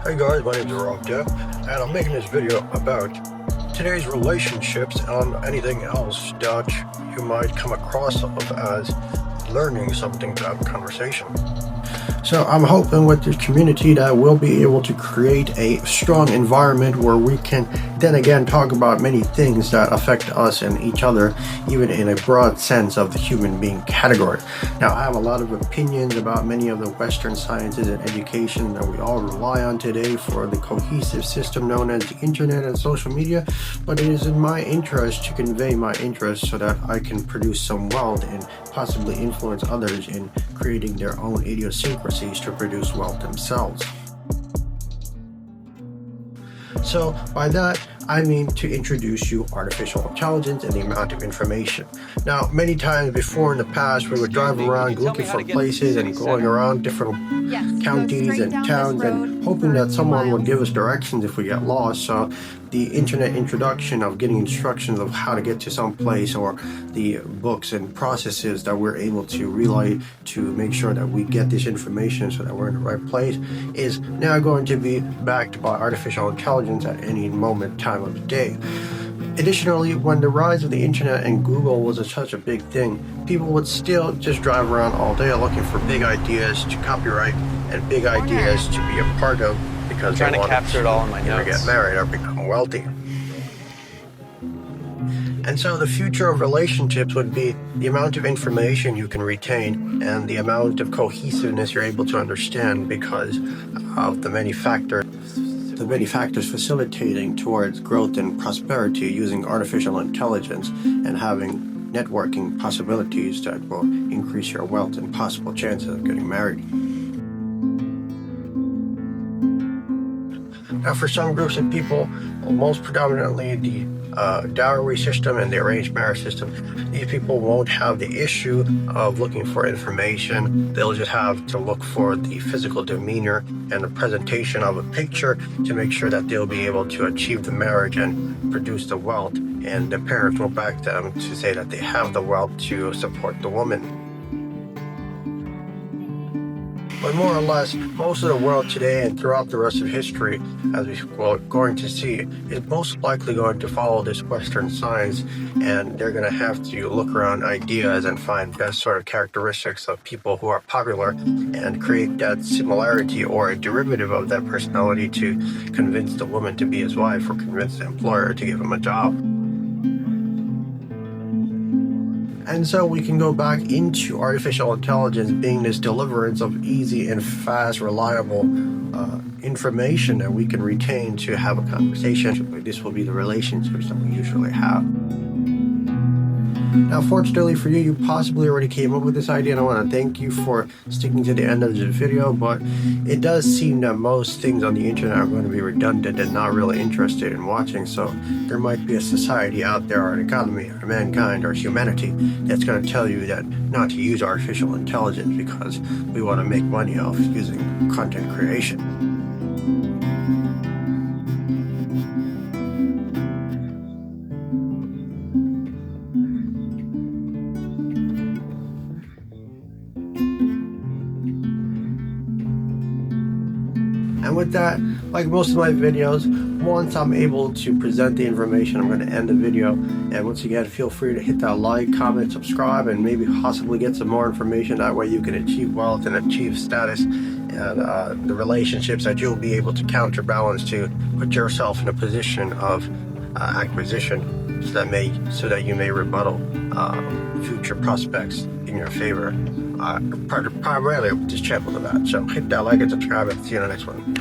Hey guys, my name is Rob Jeff, and I'm making this video about today's relationships and anything else that you might come across of as learning something to have a conversation. So I'm hoping with this community that we'll be able to create a strong environment where we can then again talk about many things that affect us and each other, even in a broad sense of the human being category. Now, I have a lot of opinions about many of the Western sciences and education that we all rely on today for the cohesive system known as the internet and social media, but it is in my interest to convey my interest so that I can produce some wealth and possibly influence others in creating their own idiosyncrasies to produce wealth themselves. So by that, I mean to introduce you artificial intelligence and the amount of information. Now, many times before in the past, we would drive around looking for places and going around different counties and towns and hoping that someone would give us directions if we get lost. So the internet introduction of getting instructions of how to get to some place, or the books and processes that we're able to relay to make sure that we get this information so that we're in the right place, is now going to be backed by artificial intelligence at any moment time of the day. Additionally, when the rise of the internet and Google was such a big thing, people would still just drive around all day looking for big ideas to copyright and big ideas to be a part of, because trying to capture it all in my notes. Get married or become wealthy. And so the future of relationships would be the amount of information you can retain and the amount of cohesiveness you're able to understand, because of the many factors facilitating towards growth and prosperity using artificial intelligence and having networking possibilities that will increase your wealth and possible chances of getting married. Now, for some groups of people, most predominantly the dowry system and the arranged marriage system, these people won't have the issue of looking for information. They'll just have to look for the physical demeanor and the presentation of a picture to make sure that they'll be able to achieve the marriage and produce the wealth, and the parents will back them to say that they have the wealth to support the woman. But more or less, most of the world today and throughout the rest of history, as we're going to see, is most likely going to follow this Western science, and they're going to have to look around ideas and find best sort of characteristics of people who are popular and create that similarity or a derivative of that personality to convince the woman to be his wife or convince the employer to give him a job. And so we can go back into artificial intelligence being this deliverance of easy and fast, reliable information that we can retain to have a conversation. This will be the relationships that we usually have. Now, fortunately for you, you possibly already came up with this idea, and I want to thank you for sticking to the end of the video, but it does seem that most things on the internet are going to be redundant and not really interested in watching, so there might be a society out there, or an economy, or mankind, or humanity that's going to tell you that not to use artificial intelligence because we want to make money off using content creation. And with that, like most of my videos, once I'm able to present the information, I'm going to end the video. And once again, feel free to hit that like, comment, subscribe, and maybe possibly get some more information. That way you can achieve wealth and achieve status and the relationships that you'll be able to counterbalance to put yourself in a position of acquisition so that you may rebuttal future prospects in your favor. Primarily with this channel of that. So hit that like and subscribe, and see you in the next one.